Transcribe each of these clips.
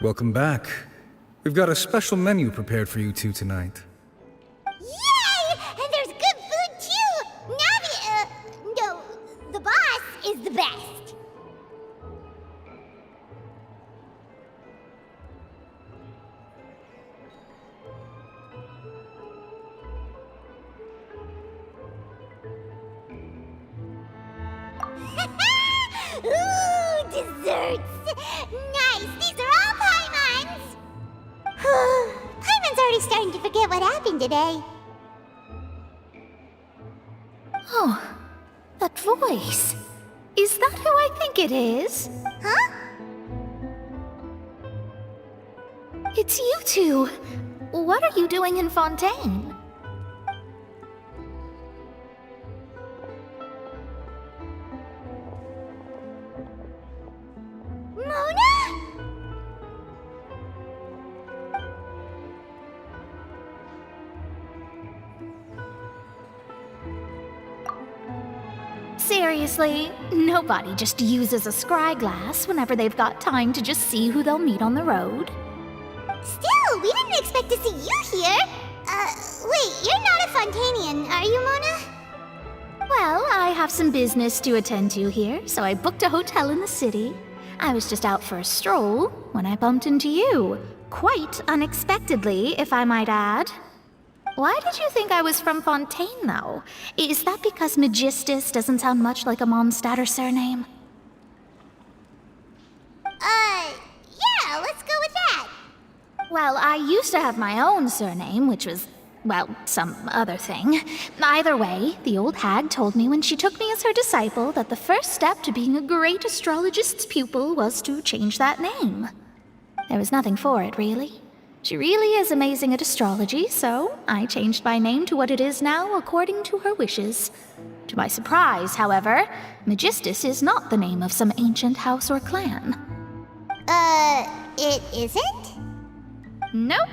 Welcome back. We've got a special menu prepared for you two tonight. Yay! And there's good food too! No, the boss is the best. Ooh, desserts! Nice! These are all Paimons! Paimon's already starting to forget what happened today. Oh, that voice. Is that who I think it is? Huh? It's you two. What are you doing in Fontaine? Mona? Seriously, nobody just uses a scry glass whenever they've got time to just see who they'll meet on the road. Still, we didn't expect to see you here. Wait, you're not a Fontainian, are you, Mona? Well, I have some business to attend to here, so I booked a hotel in the city. I was just out for a stroll when I bumped into you. Quite unexpectedly, if I might add. Why did you think I was from Fontaine, though? Is that because Magistus doesn't sound much like a Mondstadter surname? Yeah, let's go with that. Well, I used to have my own surname, which was, well, some other thing. Either way, the old hag told me when she took me as her disciple that the first step to being a great astrologist's pupil was to change that name. There was nothing for it, really. She really is amazing at astrology, so I changed my name to what it is now according to her wishes. To my surprise, however, Magistus is not the name of some ancient house or clan. It isn't? Nope.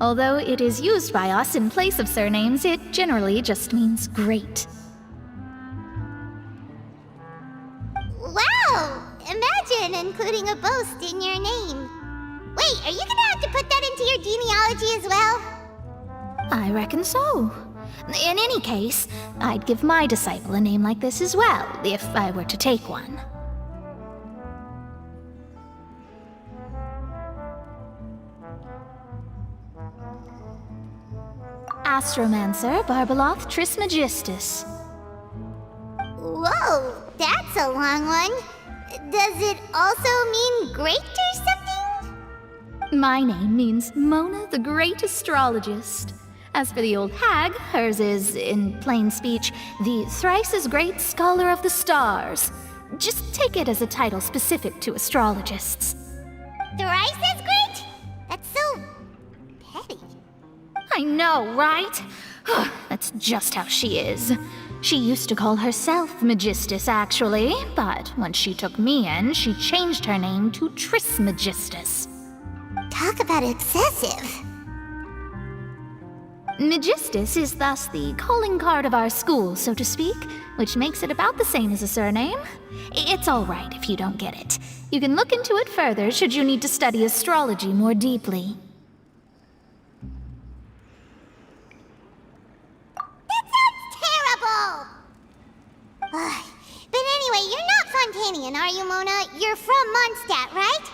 Although it is used by us in place of surnames, it generally just means great. Wow! Imagine including a boast in your name. Wait, are you gonna have to put that into your genealogy as well? I reckon so. In any case, I'd give my disciple a name like this as well, if I were to take one. Astromancer Barbeloth Trismegistus. Whoa, that's a long one. Does it also mean great or something? My name means Mona the Great Astrologist. As for the old hag, hers is, in plain speech, the thrice-as-great Scholar of the Stars. Just take it as a title specific to astrologists. Thrice as great? That's so petty. I know, right? That's just how she is. She used to call herself Magistus, actually, but once she took me in, she changed her name to Trismegistus. Talk about excessive. Magistus is thus the calling card of our school, so to speak, which makes it about the same as a surname. It's all right if you don't get it. You can look into it further should you need to study astrology more deeply. That sounds terrible! But anyway, you're not Fontainian, are you, Mona? You're from Mondstadt, right?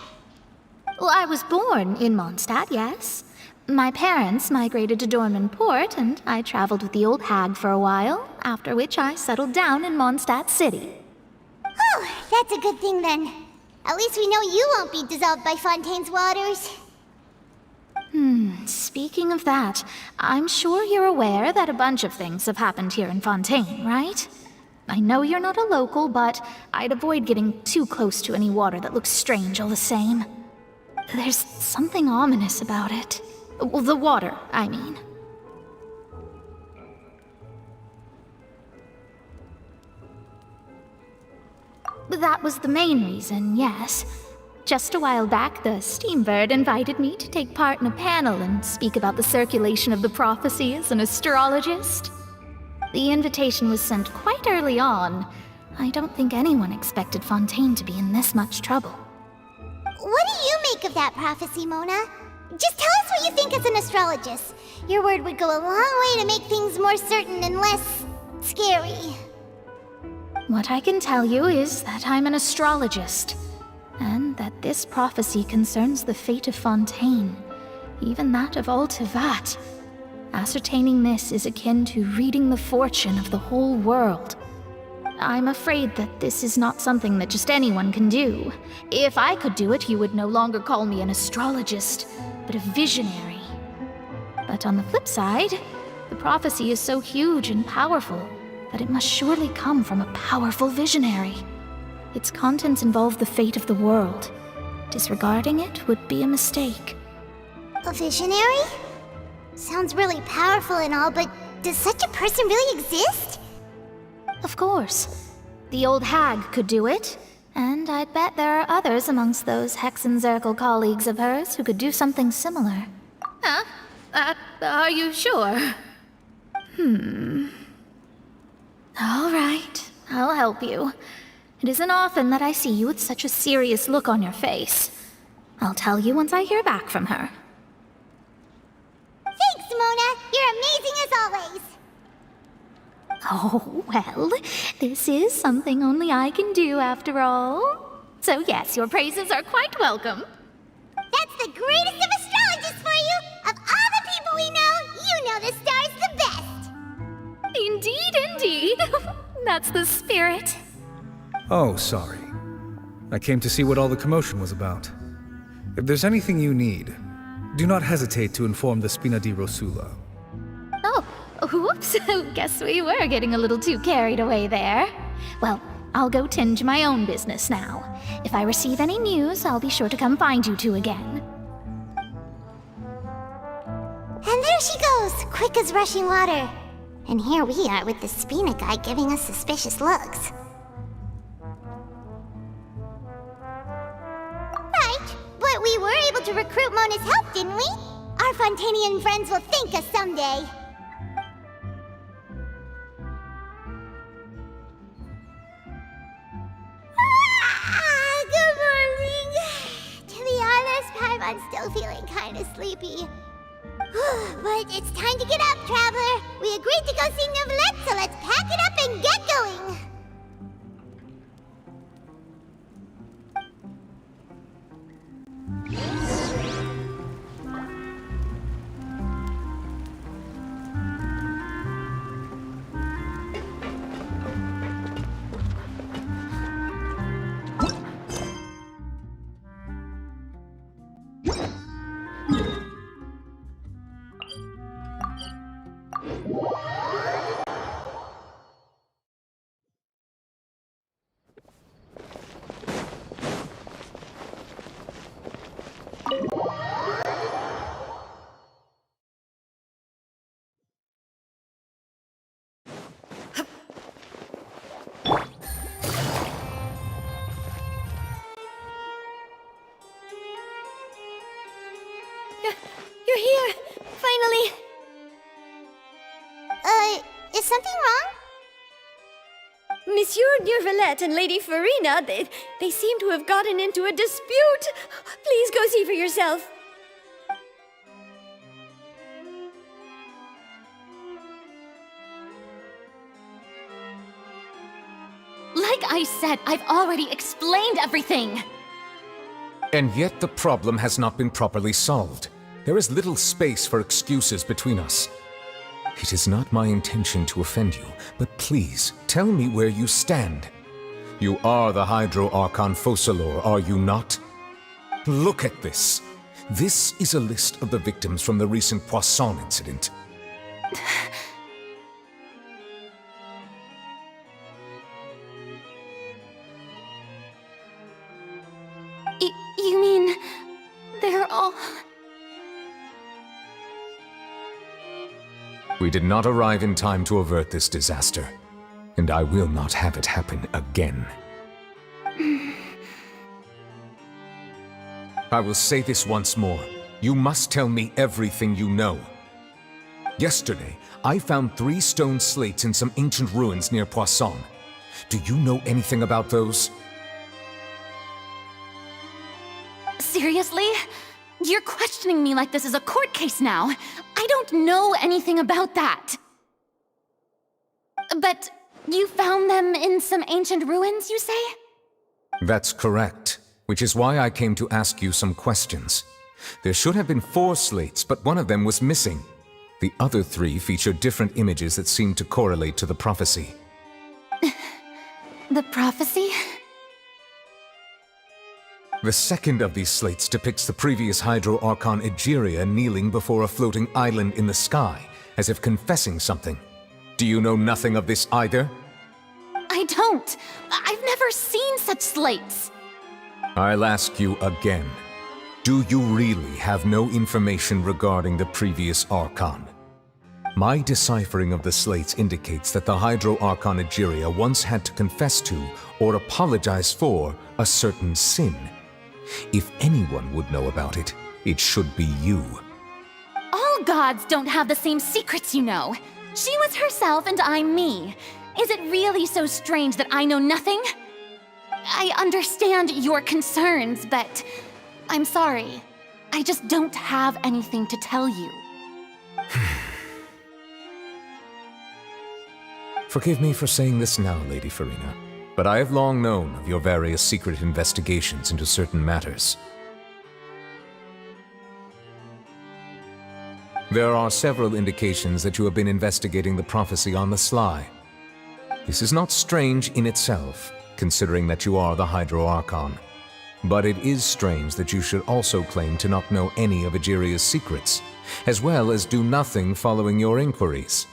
Well, I was born in Mondstadt, yes. My parents migrated to Dorman Port, and I traveled with the old hag for a while, after which I settled down in Mondstadt City. Oh, that's a good thing then. At least we know you won't be dissolved by Fontaine's waters. Speaking of that, I'm sure you're aware that a bunch of things have happened here in Fontaine, right? I know you're not a local, but I'd avoid getting too close to any water that looks strange all the same. There's something ominous about it. Well, the water, I mean. That was the main reason, yes. Just a while back, the Steambird invited me to take part in a panel and speak about the circulation of the prophecy as an astrologist. The invitation was sent quite early on. I don't think anyone expected Fontaine to be in this much trouble. What do you make of that prophecy, Mona? Just tell us what you think as an astrologist. Your word would go a long way to make things more certain and less scary. What I can tell you is that I'm an astrologist, and that this prophecy concerns the fate of Fontaine, even that of all Tevat. Ascertaining this is akin to reading the fortune of the whole world. I'm afraid that this is not something that just anyone can do. If I could do it, you would no longer call me an astrologist, but a visionary. But on the flip side, the prophecy is so huge and powerful that it must surely come from a powerful visionary. Its contents involve the fate of the world. Disregarding it would be a mistake. A visionary? Sounds really powerful and all, but does such a person really exist? Of course. The old hag could do it, and I'd bet there are others amongst those Hexenzirkel colleagues of hers who could do something similar. Huh? Are you sure? All right, I'll help you. It isn't often that I see you with such a serious look on your face. I'll tell you once I hear back from her. Thanks, Mona! You're amazing as always! Oh, well, this is something only I can do after all. So yes, your praises are quite welcome. That's the greatest of astrologists for you! Of all the people we know, you know the stars the best! Indeed, indeed. That's the spirit. Oh, sorry. I came to see what all the commotion was about. If there's anything you need, do not hesitate to inform the Spina di Rosula. Oh, whoops. Guess we were getting a little too carried away there. Well, I'll go tend to my own business now. If I receive any news, I'll be sure to come find you two again. And there she goes, quick as rushing water. And here we are with the Spina guy giving us suspicious looks. Right, but we were able to recruit Mona's help, didn't we? Our Fontanian friends will thank us someday. Good morning. To be honest, Paimon's still feeling kind of sleepy. But it's time to get up, Traveler. We agreed to go see Neuvillette, so let's pack it up and get going. You're here! Finally! Is something wrong? Monsieur Neuvillette and Lady Farina, they seem to have gotten into a dispute. Please go see for yourself. Like I said, I've already explained everything. And yet the problem has not been properly solved. There is little space for excuses between us. It is not my intention to offend you, but please, tell me where you stand. You are the Hydro Archon Focalor, are you not? Look at this. This is a list of the victims from the recent Poisson incident. You mean they're all... We did not arrive in time to avert this disaster, and I will not have it happen again. I will say this once more. You must tell me everything you know. Yesterday, I found 3 stone slates in some ancient ruins near Poisson. Do you know anything about those? Seriously? You're questioning me like this is a court case now. I don't know anything about that. But you found them in some ancient ruins, you say? That's correct, which is why I came to ask you some questions. There should have been 4 slates, but one of them was missing. The other 3 feature different images that seem to correlate to the prophecy. The prophecy? The second of these slates depicts the previous Hydro Archon Egeria kneeling before a floating island in the sky, as if confessing something. Do you know nothing of this either? I don't. I've never seen such slates. I'll ask you again. Do you really have no information regarding the previous Archon? My deciphering of the slates indicates that the Hydro Archon Egeria once had to confess to, or apologize for, a certain sin. If anyone would know about it, it should be you. All gods don't have the same secrets, you know. She was herself and I'm me. Is it really so strange that I know nothing? I understand your concerns, but I'm sorry. I just don't have anything to tell you. Forgive me for saying this now, Lady Farina, but I have long known of your various secret investigations into certain matters. There are several indications that you have been investigating the prophecy on the sly. This is not strange in itself, considering that you are the Hydro Archon. But it is strange that you should also claim to not know any of Egeria's secrets, as well as do nothing following your inquiries.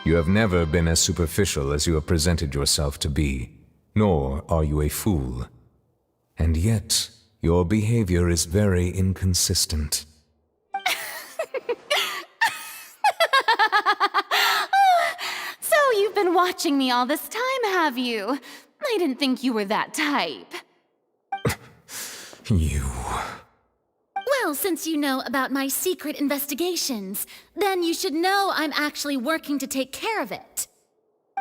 You have never been as superficial as you have presented yourself to be, nor are you a fool. And yet, your behavior is very inconsistent. So you've been watching me all this time, have you? I didn't think you were that type. You... Well, since you know about my secret investigations, then you should know I'm actually working to take care of it.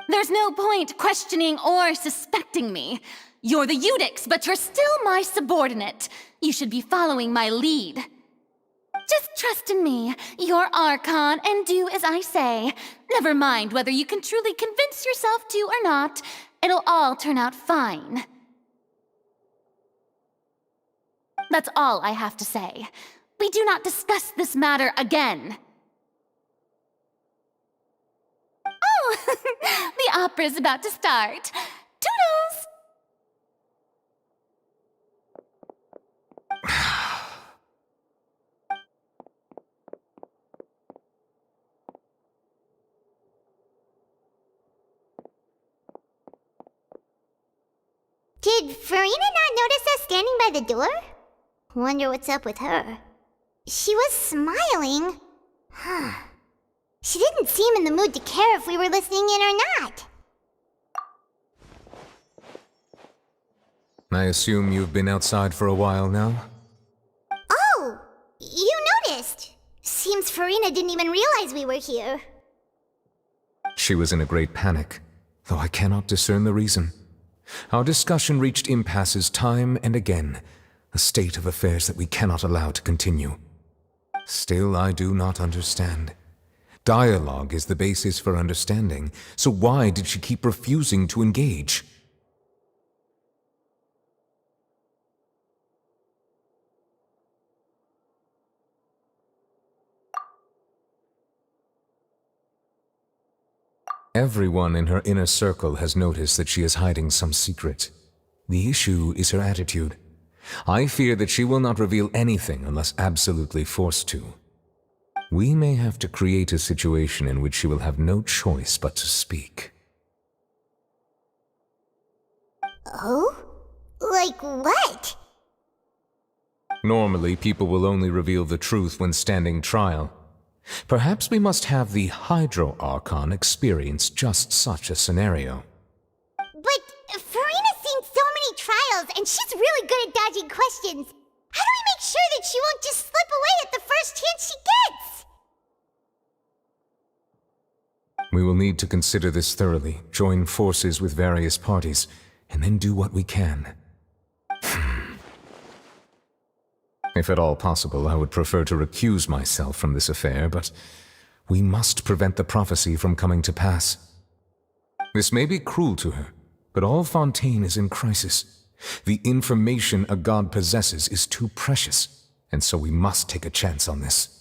There's no point questioning or suspecting me. You're the Eudix, but you're still my subordinate. You should be following my lead. Just trust in me, you're Archon, and do as I say. Never mind whether you can truly convince yourself to or not. It'll all turn out fine. That's all I have to say. We do not discuss this matter again. Oh, the opera's about to start. Toodles! Did Farina not notice us standing by the door? Wonder what's up with her. She was smiling. Huh. She didn't seem in the mood to care if we were listening in or not. I assume you've been outside for a while now? Oh! You noticed! Seems Farina didn't even realize we were here. She was in a great panic, though I cannot discern the reason. Our discussion reached impasses time and again, a state of affairs that we cannot allow to continue. Still, I do not understand. Dialogue is the basis for understanding, so why did she keep refusing to engage? Everyone in her inner circle has noticed that she is hiding some secret. The issue is her attitude. I fear that she will not reveal anything unless absolutely forced to. We may have to create a situation in which she will have no choice but to speak. Oh? Like what? Normally, people will only reveal the truth when standing trial. Perhaps we must have the Hydro Archon experience just such a scenario. But Farina's seen so many trials, and she's really good at dodging questions. How do we make sure that she won't just slip away at the first chance she gets? We will need to consider this thoroughly, join forces with various parties, and then do what we can. If at all possible, I would prefer to recuse myself from this affair, but we must prevent the prophecy from coming to pass. This may be cruel to her, but all Fontaine is in crisis. The information a god possesses is too precious, and so we must take a chance on this.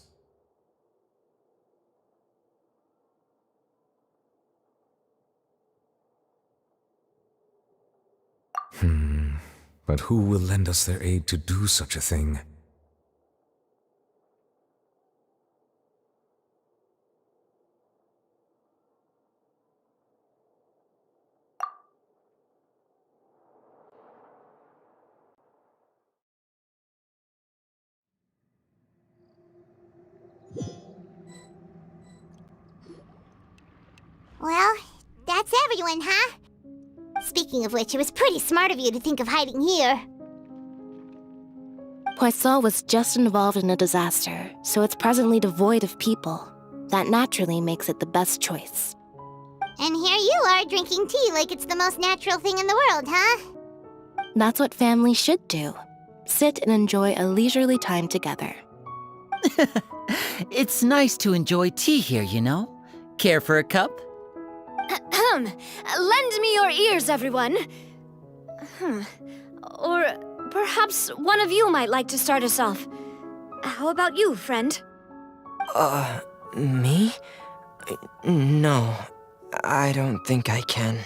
But who will lend us their aid to do such a thing? Well, that's everyone, huh? Speaking of which, it was pretty smart of you to think of hiding here. Poisson was just involved in a disaster, so it's presently devoid of people. That naturally makes it the best choice. And here you are drinking tea like it's the most natural thing in the world, huh? That's what families should do. Sit and enjoy a leisurely time together. It's nice to enjoy tea here, you know? Care for a cup? Lend me your ears, everyone. Or perhaps one of you might like to start us off. How about you, friend? Me? No, I don't think I can.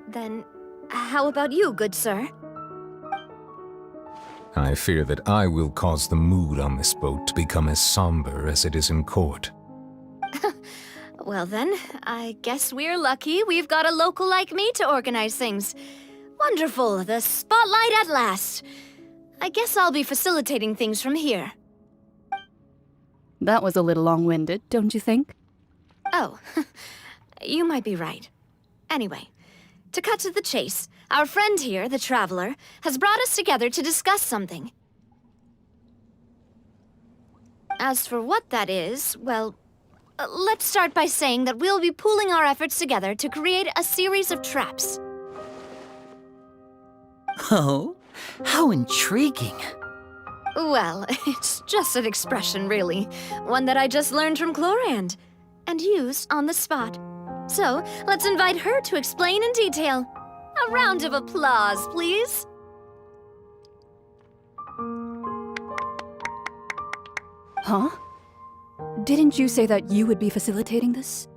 Then, how about you, good sir? I fear that I will cause the mood on this boat to become as somber as it is in court. Well then, I guess we're lucky we've got a local like me to organize things. Wonderful, the spotlight at last. I guess I'll be facilitating things from here. That was a little long-winded, don't you think? Oh, you might be right. Anyway, to cut to the chase, our friend here, the Traveler, has brought us together to discuss something. As for what that is, well, let's start by saying that we'll be pooling our efforts together to create a series of traps. Oh, how intriguing. Well, it's just an expression, really. One that I just learned from Chlorand, and used on the spot. So, let's invite her to explain in detail. A round of applause, please. Huh? Didn't you say that you would be facilitating this?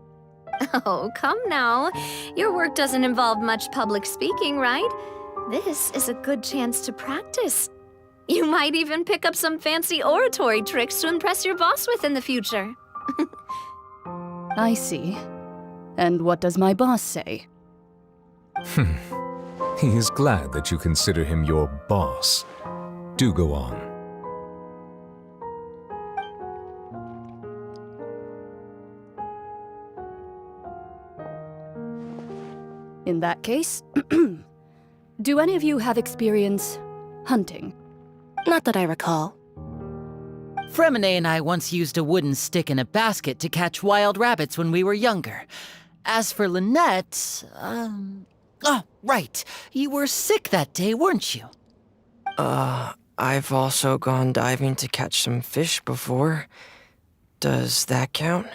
Oh, come now. Your work doesn't involve much public speaking, right? This is a good chance to practice. You might even pick up some fancy oratory tricks to impress your boss with in the future. I see. And what does my boss say? He is glad that you consider him your boss. Do go on. In that case, do any of you have experience hunting? Not that I recall. Fremine and I once used a wooden stick in a basket to catch wild rabbits when we were younger. As for Lynette, oh, right. You were sick that day, weren't you? I've also gone diving to catch some fish before. Does that count?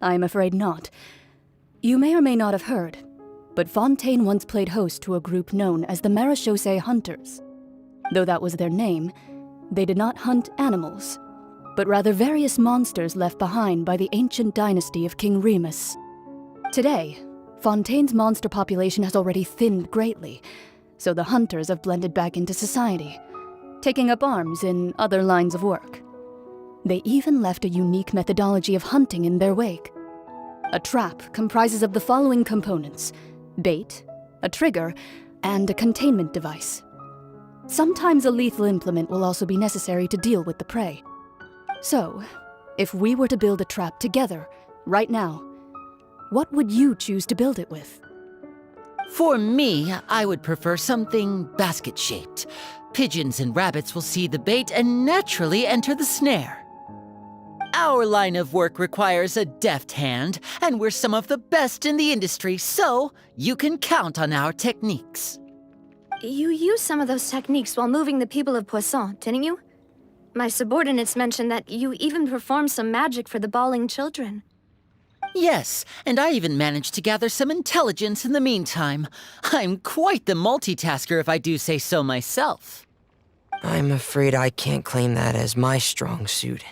I'm afraid not. You may or may not have heard, but Fontaine once played host to a group known as the Marechaussee Hunters. Though that was their name, they did not hunt animals, but rather various monsters left behind by the ancient dynasty of King Remus. Today, Fontaine's monster population has already thinned greatly, so the hunters have blended back into society, taking up arms in other lines of work. They even left a unique methodology of hunting in their wake. A trap comprises of the following components: bait, a trigger, and a containment device. Sometimes a lethal implement will also be necessary to deal with the prey. So, if we were to build a trap together, right now, what would you choose to build it with? For me, I would prefer something basket-shaped. Pigeons and rabbits will see the bait and naturally enter the snare. Our line of work requires a deft hand, and we're some of the best in the industry, so you can count on our techniques. you used some of those techniques while moving the people of Poisson, didn't you? My subordinates mentioned that you even performed some magic for the bawling children. Yes, and I even managed to gather some intelligence in the meantime. I'm quite the multitasker if I do say so myself. I'm afraid I can't claim that as my strong suit.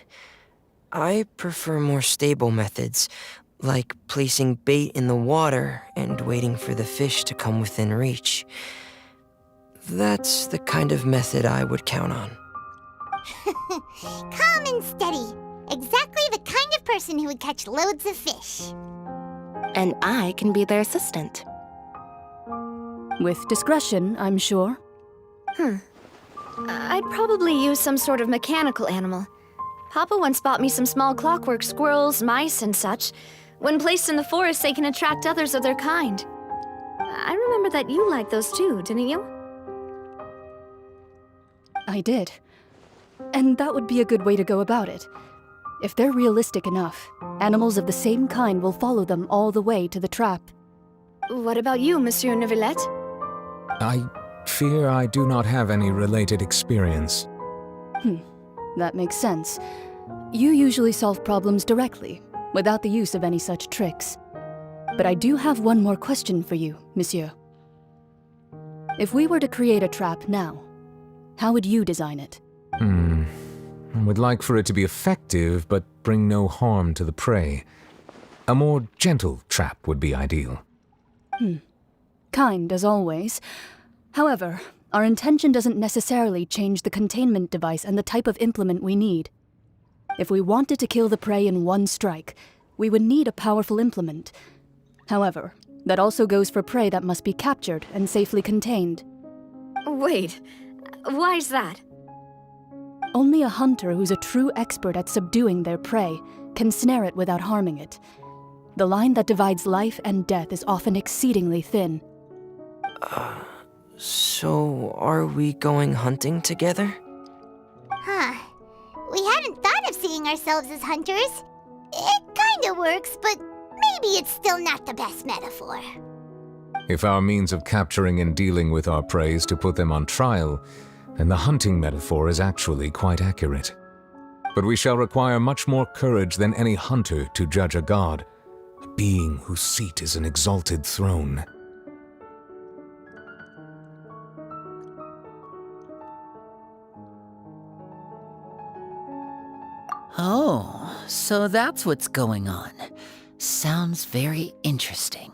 I prefer more stable methods, like placing bait in the water and waiting for the fish to come within reach. That's the kind of method I would count on. Calm and steady. Exactly the kind of person who would catch loads of fish. And I can be their assistant. With discretion, I'm sure. I'd probably use some sort of mechanical animal. Papa once bought me some small clockwork squirrels, mice, and such. When placed in the forest, they can attract others of their kind. I remember that you liked those too, didn't you? I did. And that would be a good way to go about it. If they're realistic enough, animals of the same kind will follow them all the way to the trap. What about you, Monsieur Neuvillette? I fear I do not have any related experience. That makes sense. You usually solve problems directly, without the use of any such tricks. But I do have one more question for you, monsieur. If we were to create a trap now, how would you design it? I would like for it to be effective, but bring no harm to the prey. A more gentle trap would be ideal. Kind, as always. However, our intention doesn't necessarily change the containment device and the type of implement we need. If we wanted to kill the prey in one strike, we would need a powerful implement. However, that also goes for prey that must be captured and safely contained. Wait, why's that? Only a hunter who's a true expert at subduing their prey can snare it without harming it. The line that divides life and death is often exceedingly thin. So are we going hunting together? Huh. We hadn't thought of seeing ourselves as hunters. It kinda works, but maybe it's still not the best metaphor. If our means of capturing and dealing with our prey is to put them on trial, then the hunting metaphor is actually quite accurate. But we shall require much more courage than any hunter to judge a god, a being whose seat is an exalted throne. Oh, so that's what's going on. Sounds very interesting.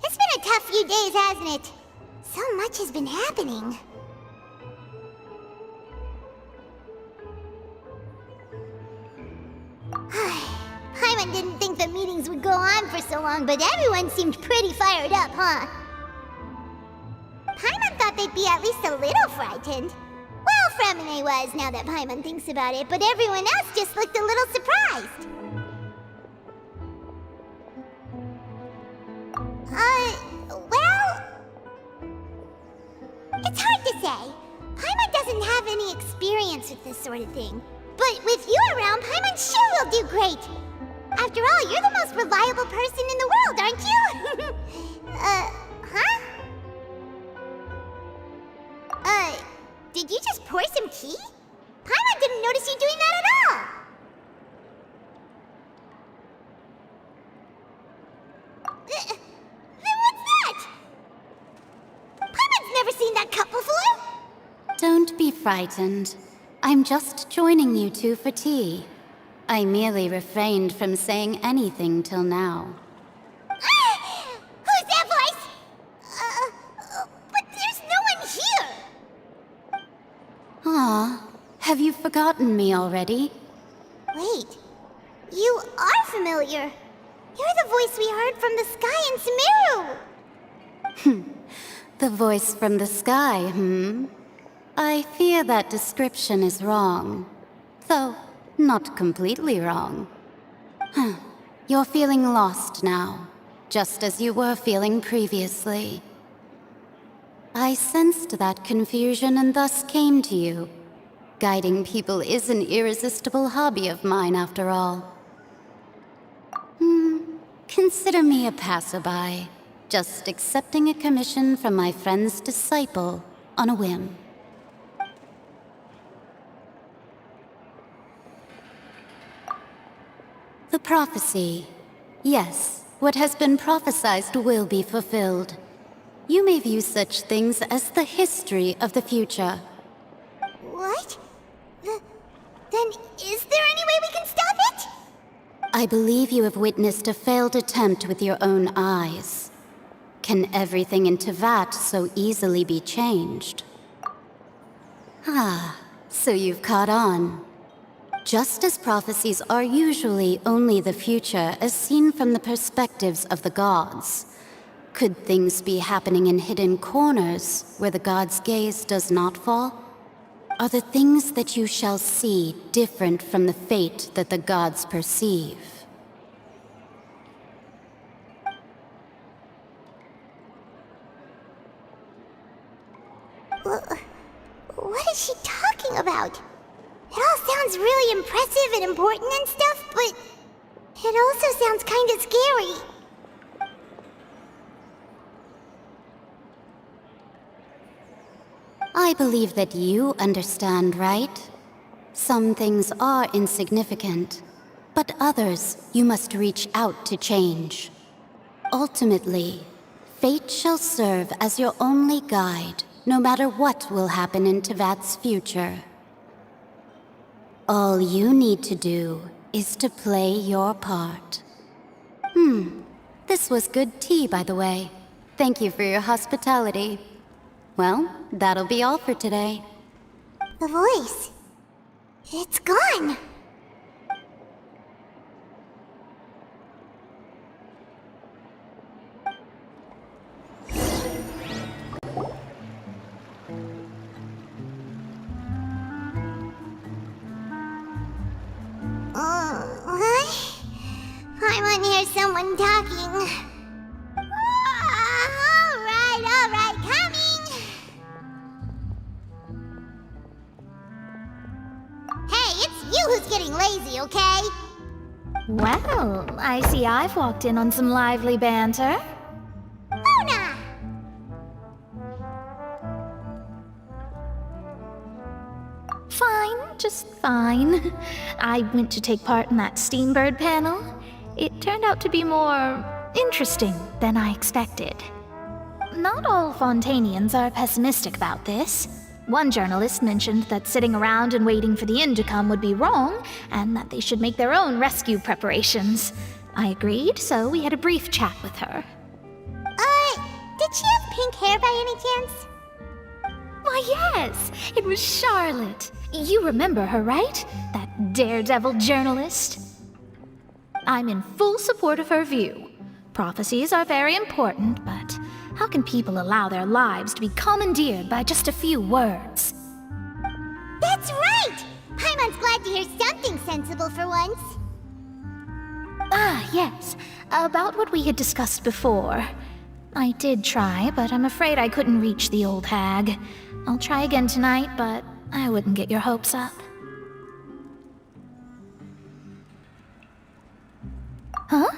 It's been a tough few days, hasn't it? So much has been happening. Paimon didn't think the meetings would go on for so long, but everyone seemed pretty fired up, huh? Paimon thought they'd be at least a little frightened. Well, Fremine was, now that Paimon thinks about it, but everyone else just looked a little surprised. Well... It's hard to say. Paimon doesn't have any experience with this sort of thing. But with you around, Paimon sure will do great. After all, you're the most reliable person in the world, aren't you? Huh? Did you just pour some tea? Paimon didn't notice you doing that at frightened. I'm just joining you two for tea. I merely refrained from saying anything till now. Who's that voice? But there's no one here! Aw, have you forgotten me already? Wait, you are familiar. You're the voice we heard from the sky in Sumeru. The voice from the sky, I fear that description is wrong. Though, not completely wrong. You're feeling lost now, just as you were feeling previously. I sensed that confusion and thus came to you. Guiding people is an irresistible hobby of mine, after all. Consider me a passerby, just accepting a commission from my friend's disciple on a whim. The prophecy. Yes, what has been prophesied will be fulfilled. You may view such things as the history of the future. What? Then is there any way we can stop it? I believe you have witnessed a failed attempt with your own eyes. Can everything in Teyvat so easily be changed? So you've caught on. Just as prophecies are usually only the future as seen from the perspectives of the gods, could things be happening in hidden corners where the gods' gaze does not fall? Are the things that you shall see different from the fate that the gods perceive? What is she talking about? It all sounds really impressive and important and stuff, but it also sounds kinda scary. I believe that you understand, right? Some things are insignificant, but others you must reach out to change. Ultimately, fate shall serve as your only guide, no matter what will happen in Teyvat's future. All you need to do is to play your part. This was good tea, by the way. Thank you for your hospitality. Well, that'll be all for today. The voice. It's gone. I want to hear someone talking. All right, coming. Hey, it's you who's getting lazy, okay? Well, I see I've walked in on some lively banter. Luna! Fine, just fine. I went to take part in that Steambird panel. It turned out to be more interesting than I expected. Not all Fontainians are pessimistic about this. One journalist mentioned that sitting around and waiting for the end to come would be wrong, and that they should make their own rescue preparations. I agreed, so we had a brief chat with her. Did she have pink hair by any chance? Why, yes! It was Charlotte. You remember her, right? That daredevil journalist? I'm in full support of her view. Prophecies are very important, but how can people allow their lives to be commandeered by just a few words? That's right! Paimon's glad to hear something sensible for once. Yes. About what we had discussed before. I did try, but I'm afraid I couldn't reach the old hag. I'll try again tonight, but I wouldn't get your hopes up. Huh?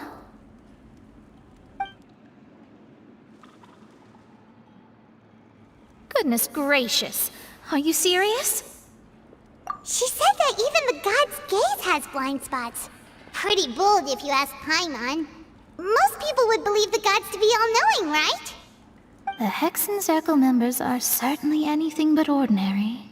Goodness gracious. Are you serious? She said that even the god's gaze has blind spots. Pretty bold if you ask Paimon. Most people would believe the gods to be all-knowing, right? The Hexen Circle members are certainly anything but ordinary.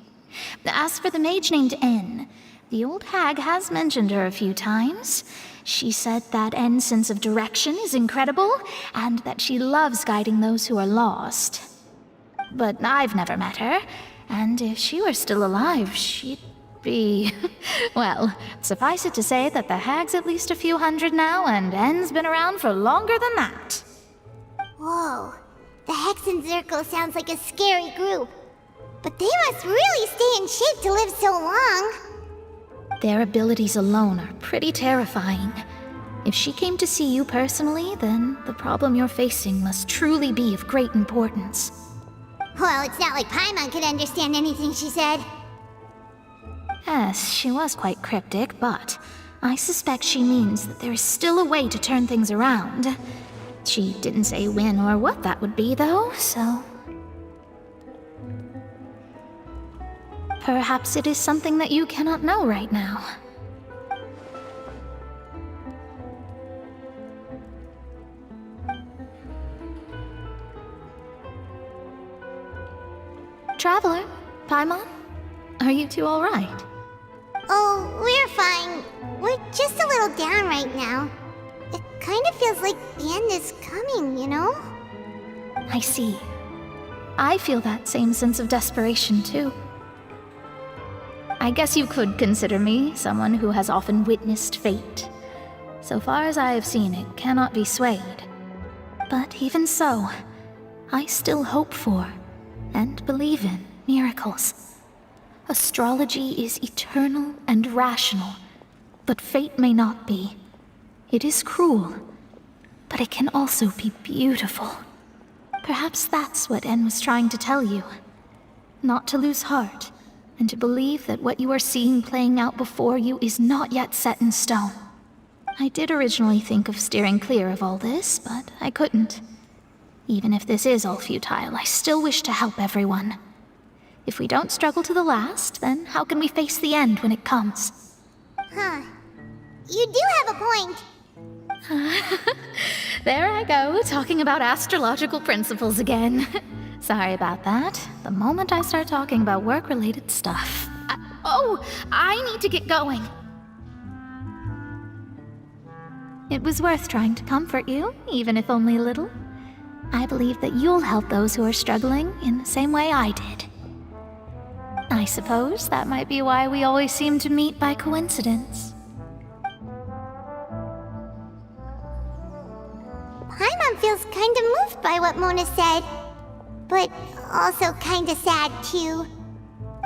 As for the mage named N, the old hag has mentioned her a few times. She said that N's sense of direction is incredible, and that she loves guiding those who are lost. But I've never met her, and if she were still alive, she'd be... Well, suffice it to say that the hag's at least a few hundred now, and N's been around for longer than that. Whoa, the Hexen Circle sounds like a scary group. But they must really stay in shape to live so long. Their abilities alone are pretty terrifying. If she came to see you personally, then the problem you're facing must truly be of great importance. Well, it's not like Paimon could understand anything she said. Yes, she was quite cryptic, but I suspect she means that there is still a way to turn things around. She didn't say when or what that would be, though, so... Perhaps it is something that you cannot know right now. Traveler, Paimon, are you two all right? Oh, we're fine. We're just a little down right now. It kind of feels like the end is coming, you know? I see. I feel that same sense of desperation, too. I guess you could consider me someone who has often witnessed fate. So far as I have seen, it cannot be swayed. But even so, I still hope for, and believe in, miracles. Astrology is eternal and rational, but fate may not be. It is cruel, but it can also be beautiful. Perhaps that's what En was trying to tell you. Not to lose heart, and to believe that what you are seeing playing out before you is not yet set in stone. I did originally think of steering clear of all this, but I couldn't. Even if this is all futile, I still wish to help everyone. If we don't struggle to the last, then how can we face the end when it comes? Huh. You do have a point. There I go, talking about astrological principles again. Sorry about that. The moment I start talking about work-related stuff... I need to get going. It was worth trying to comfort you, even if only a little. I believe that you'll help those who are struggling in the same way I did. I suppose that might be why we always seem to meet by coincidence. Paimon feels kind of moved by what Mona said, but also kind of sad too.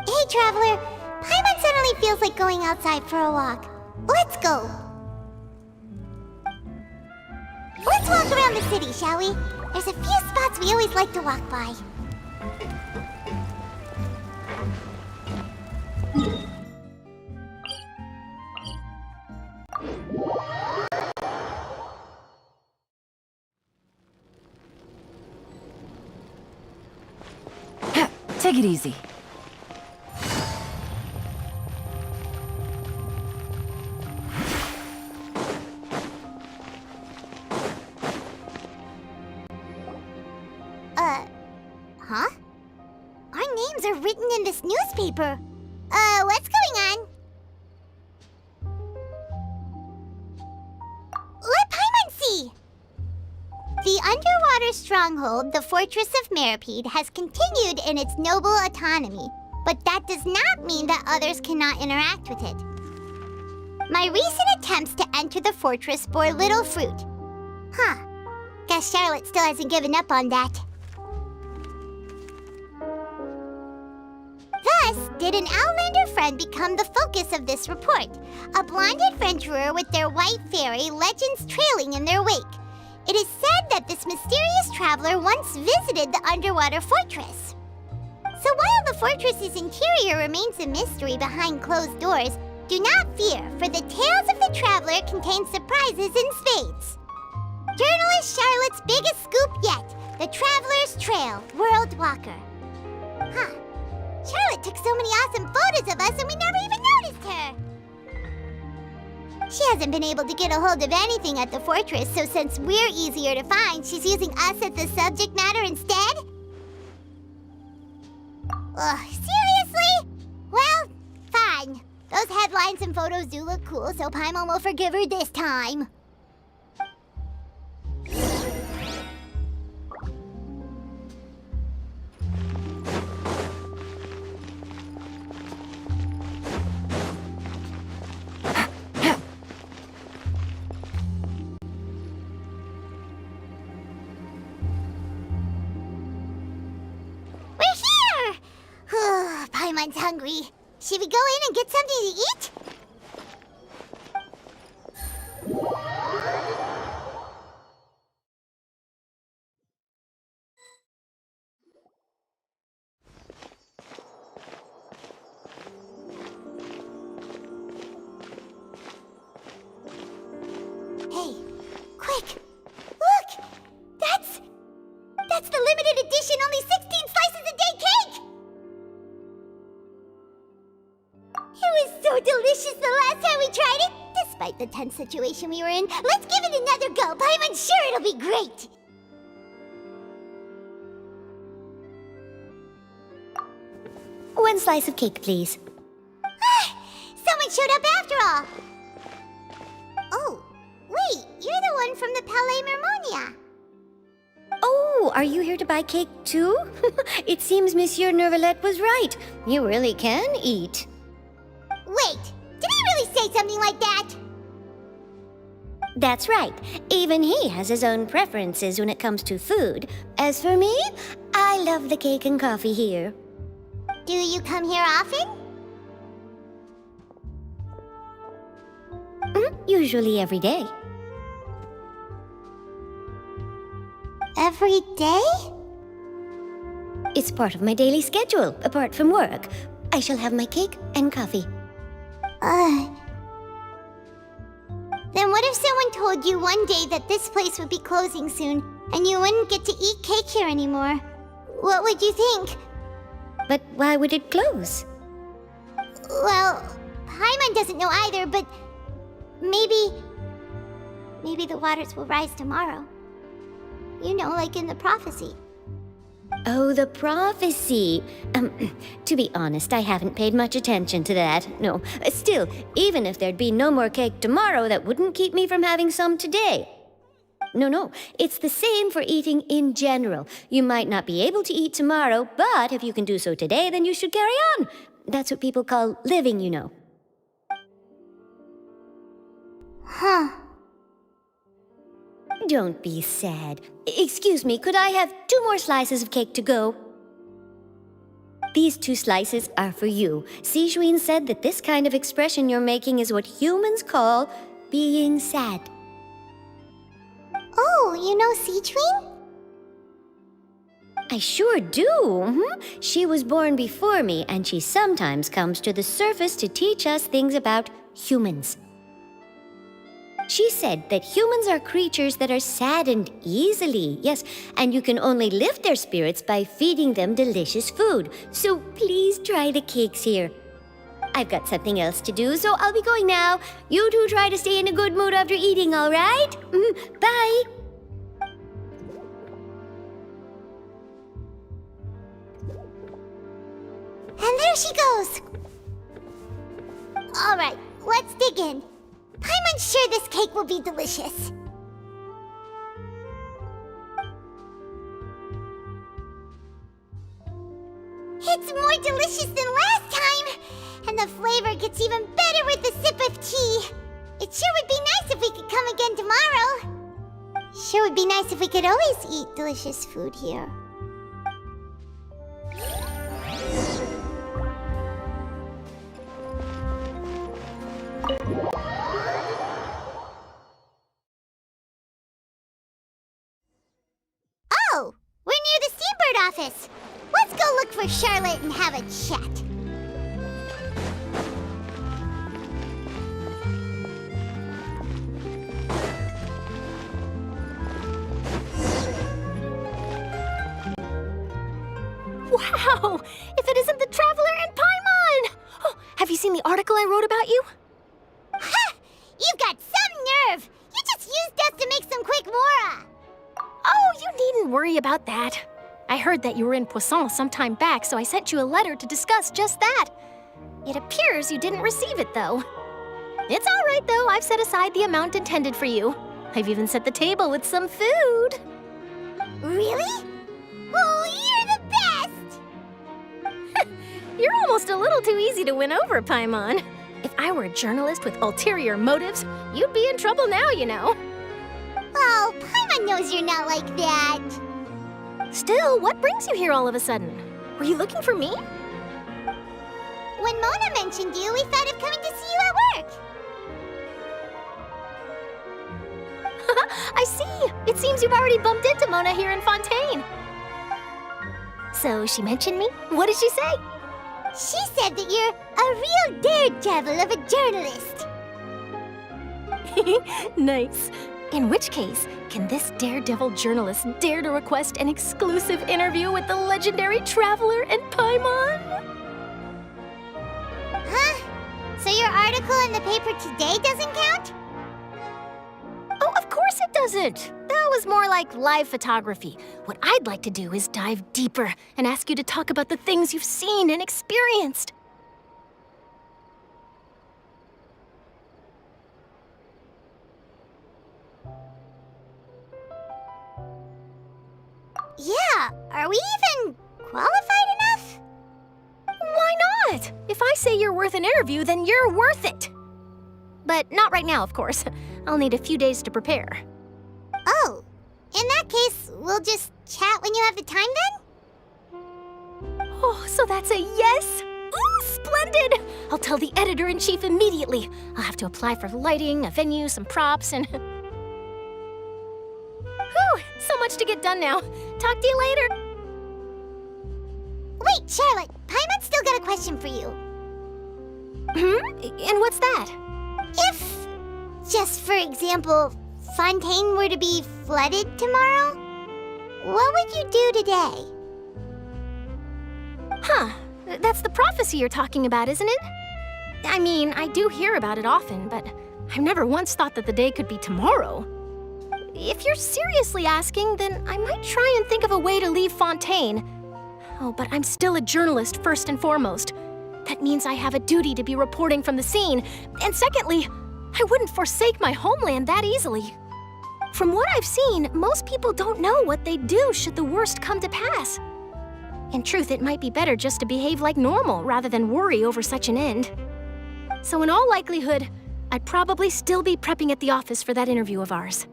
Hey, Traveler, Paimon suddenly feels like going outside for a walk. Let's go. Let's walk around the city, shall we? There's a few spots we always like to walk by. Take it easy. Huh? Our names are written in this newspaper. What's going on? Let Paimon see! The underwater stronghold, the Fortress of Meripede, has continued in its noble autonomy, but that does not mean that others cannot interact with it. My recent attempts to enter the fortress bore little fruit. Huh. Guess Charlotte still hasn't given up on that. Thus, did an Outlander friend become the focus of this report, a blonde adventurer with their white fairy legends trailing in their wake. It is said that this mysterious traveler once visited the underwater fortress. So while the fortress's interior remains a mystery behind closed doors, do not fear, for the tales of the traveler contain surprises in spades. Journalist Charlotte's biggest scoop yet, the Traveler's Trail, World Walker. Huh. Charlotte took so many awesome photos of us and we never even noticed her. She hasn't been able to get a hold of anything at the fortress, so since we're easier to find, she's using us as the subject matter instead? Ugh, seriously? Those headlines and photos do look cool, so Paimon will forgive her this time. Paimon's hungry. Should we go in and get something to eat? Hey, quick! Look! That's the limited edition, only 16 slices a day cake! It was so delicious the last time we tried it! Despite the tense situation we were in, let's give it another go! Paimon's sure it'll be great! One slice of cake, please. Someone showed up after all! Oh, wait, you're the one from the Palais Mermonia. Oh, are you here to buy cake too? It seems Monsieur Neuvillette was right. You really can eat. Wait, did he really say something like that? That's right. Even he has his own preferences when it comes to food. As for me, I love the cake and coffee here. Do you come here often? Usually every day. Every day? It's part of my daily schedule, apart from work. I shall have my cake and coffee. Then what if someone told you one day that this place would be closing soon, and you wouldn't get to eat cake here anymore? What would you think? But why would it close? Well, Paimon doesn't know either, but maybe the waters will rise tomorrow. You know, like in the prophecy. Oh, the prophecy. To be honest, I haven't paid much attention to that. No, still, even if there'd be no more cake tomorrow, that wouldn't keep me from having some today. No, it's the same for eating in general. You might not be able to eat tomorrow, but if you can do so today, then you should carry on. That's what people call living, you know. Huh. Don't be sad. Excuse me, could I have 2 more slices of cake to go? These 2 slices are for you. Sijuin said that this kind of expression you're making is what humans call being sad. Oh, you know Sijuin? I sure do. She was born before me, and she sometimes comes to the surface to teach us things about humans. She said that humans are creatures that are saddened easily, yes, and you can only lift their spirits by feeding them delicious food. So please try the cakes here. I've got something else to do, so I'll be going now. You two try to stay in a good mood after eating, all right? Bye! And there she goes! All right, let's dig in. Paimon's sure this cake will be delicious. It's more delicious than last time! And the flavor gets even better with a sip of tea. It sure would be nice if we could come again tomorrow. Sure would be nice if we could always eat delicious food here. Oh, we're near the Steambird office. Let's go look for Charlotte and have a chat. Wow! If it isn't the Traveler and Paimon! Oh, have you seen the article I wrote about you? Ha! You've got some nerve! You just used us to make some quick mora! Oh, you needn't worry about that. I heard that you were in Poisson some time back, so I sent you a letter to discuss just that. It appears you didn't receive it, though. It's all right, though. I've set aside the amount intended for you. I've even set the table with some food. Really? Oh, you're the best! You're almost a little too easy to win over, Paimon. If I were a journalist with ulterior motives, you'd be in trouble now, you know. Oh, Paimon knows you're not like that. Still, what brings you here all of a sudden? Were you looking for me? When Mona mentioned you, we thought of coming to see you at work. I see. It seems you've already bumped into Mona here in Fontaine. So she mentioned me? What did she say? She said that you're a real daredevil of a journalist. Nice. In which case, can this daredevil journalist dare to request an exclusive interview with the legendary traveler and Paimon? Huh? So your article in the paper today doesn't count? Oh, of course it doesn't. That was more like live photography. What I'd like to do is dive deeper and ask you to talk about the things you've seen and experienced. Yeah, are we even qualified enough? Why not? If I say you're worth an interview, then you're worth it. But not right now, of course. I'll need a few days to prepare. Oh, in that case, we'll just chat when you have the time then? Oh, so that's a yes? Ooh, splendid! I'll tell the editor-in-chief immediately. I'll have to apply for lighting, a venue, some props, and... Whew, so much to get done now. Talk to you later. Wait, Charlotte, Paimon's still got a question for you. And what's that? If, just for example, Fontaine were to be flooded tomorrow, what would you do today? Huh, that's the prophecy you're talking about, isn't it? I mean, I do hear about it often, but I've never once thought that the day could be tomorrow. If you're seriously asking, then I might try and think of a way to leave Fontaine. Oh, but I'm still a journalist first and foremost. That means I have a duty to be reporting from the scene. And secondly, I wouldn't forsake my homeland that easily. From what I've seen, most people don't know what they'd do should the worst come to pass. In truth, it might be better just to behave like normal rather than worry over such an end. So in all likelihood, I'd probably still be prepping at the office for that interview of ours.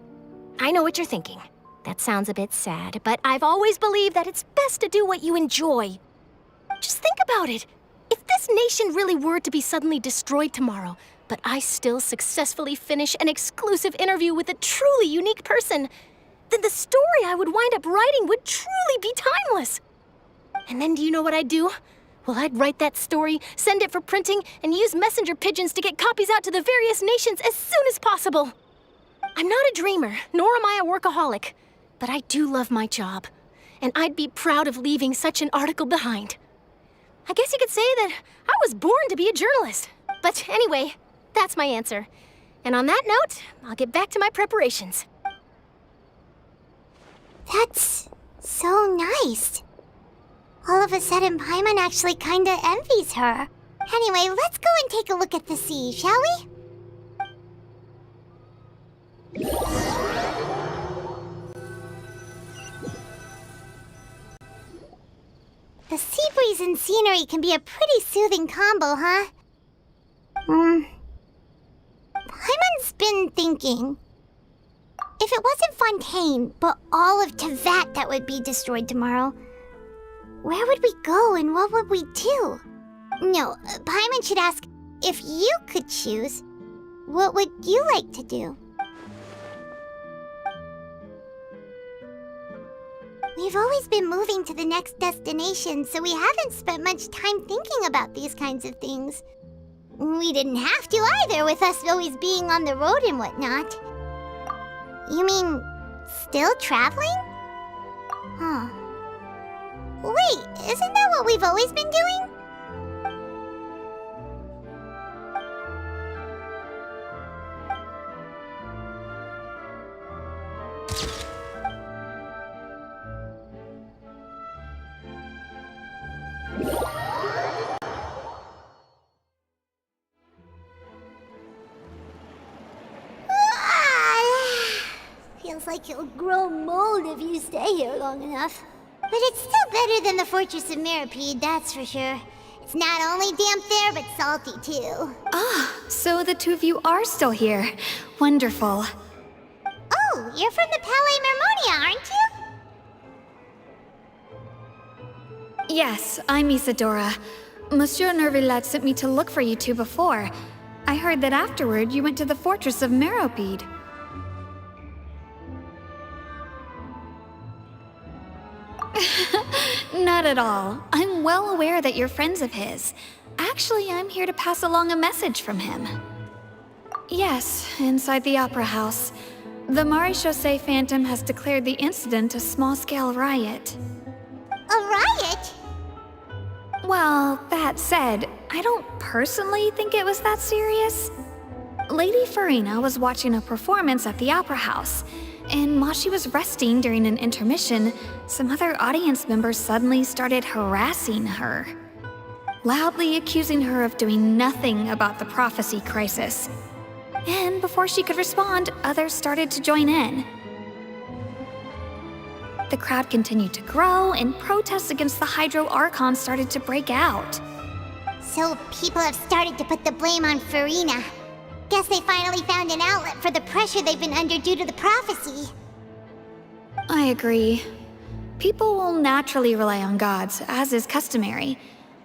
I know what you're thinking. That sounds a bit sad, but I've always believed that it's best to do what you enjoy. Just think about it. If this nation really were to be suddenly destroyed tomorrow, but I still successfully finish an exclusive interview with a truly unique person, then the story I would wind up writing would truly be timeless. And then do you know what I'd do? Well, I'd write that story, send it for printing, and use messenger pigeons to get copies out to the various nations as soon as possible. I'm not a dreamer, nor am I a workaholic, but I do love my job, and I'd be proud of leaving such an article behind. I guess you could say that I was born to be a journalist. But anyway, that's my answer. And on that note, I'll get back to my preparations. That's so nice. All of a sudden, Paimon actually kinda envies her. Anyway, let's go and take a look at the sea, shall we? The sea breeze and scenery can be a pretty soothing combo, huh? Paimon's been thinking. If it wasn't Fontaine, but all of Tevat that would be destroyed tomorrow, where would we go and what would we do? No, Paimon should ask, if you could choose, what would you like to do? We've always been moving to the next destination, so we haven't spent much time thinking about these kinds of things. We didn't have to either, with us always being on the road and whatnot. You mean, still traveling? Huh. Wait, isn't that what we've always been doing? feels like you'll grow mold if you stay here long enough. But it's still better than the Fortress of Meropide, that's for sure. It's not only damp there, but salty too. Ah, so the two of you are still here. Wonderful. Oh, you're from the Palais Mermonia, aren't you? Yes, I'm Isadora. Monsieur Neuvillette sent me to look for you two before. I heard that afterward you went to the Fortress of Meropide. Not at all. I'm well aware that you're friends of his. Actually, I'm here to pass along a message from him. Yes, inside the Opera House. The Maréchaussée Phantom has declared the incident a small-scale riot. A riot? Well, that said, I don't personally think it was that serious. Lady Farina was watching a performance at the Opera House, and while she was resting during an intermission, some other audience members suddenly started harassing her, loudly accusing her of doing nothing about the prophecy crisis. And before she could respond, others started to join in. The crowd continued to grow, and protests against the Hydro Archon started to break out. So people have started to put the blame on Farina. Guess they finally found an outlet for the pressure they've been under due to the prophecy. I agree. People will naturally rely on gods, as is customary.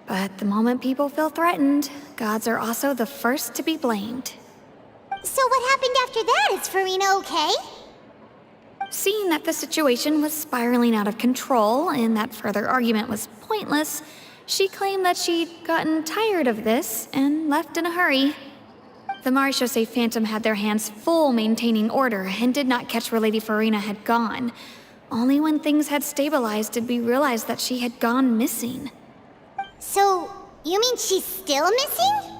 But the moment people feel threatened, gods are also the first to be blamed. So what happened after that? Is Farina okay? Seeing that the situation was spiraling out of control and that further argument was pointless, she claimed that she'd gotten tired of this and left in a hurry. The Maréchaussée Phantom had their hands full maintaining order and did not catch where Lady Farina had gone. Only when things had stabilized did we realize that she had gone missing. So, you mean she's still missing?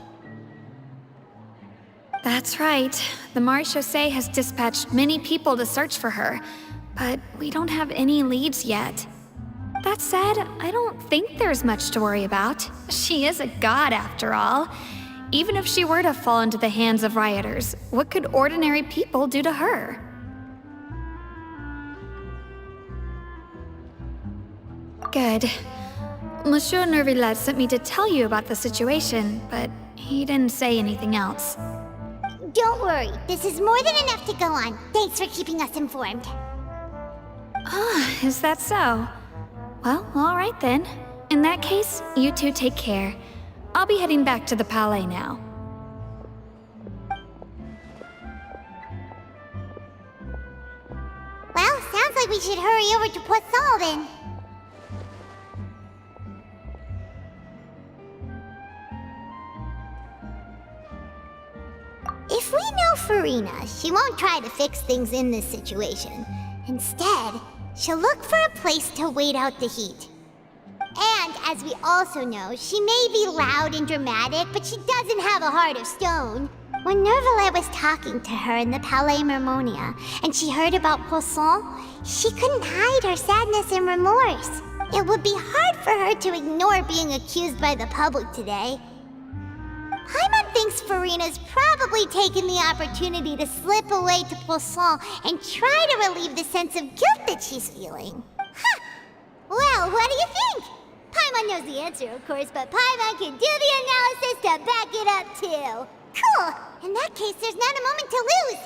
That's right. The Maréchaussée has dispatched many people to search for her, but we don't have any leads yet. That said, I don't think there's much to worry about. She is a god after all. Even if she were to fall into the hands of rioters, what could ordinary people do to her? Good. Monsieur Neuvillette sent me to tell you about the situation, but he didn't say anything else. Don't worry, this is more than enough to go on. Thanks for keeping us informed. Ah, is that so? Well, all right then. In that case, you two take care. I'll be heading back to the Palais now. Well, sounds like we should hurry over to Poisson then. If we know Farina, she won't try to fix things in this situation. Instead, she'll look for a place to wait out the heat. And, as we also know, she may be loud and dramatic, but she doesn't have a heart of stone. When Neuvillette was talking to her in the Palais Mermonia, and she heard about Poisson, she couldn't hide her sadness and remorse. It would be hard for her to ignore being accused by the public today. Paimon thinks Farina's probably taken the opportunity to slip away to Poisson and try to relieve the sense of guilt that she's feeling. Huh! Well, what do you think? Paimon knows the answer, of course, but Paimon can do the analysis to back it up, too. Cool! In that case, there's not a moment to lose.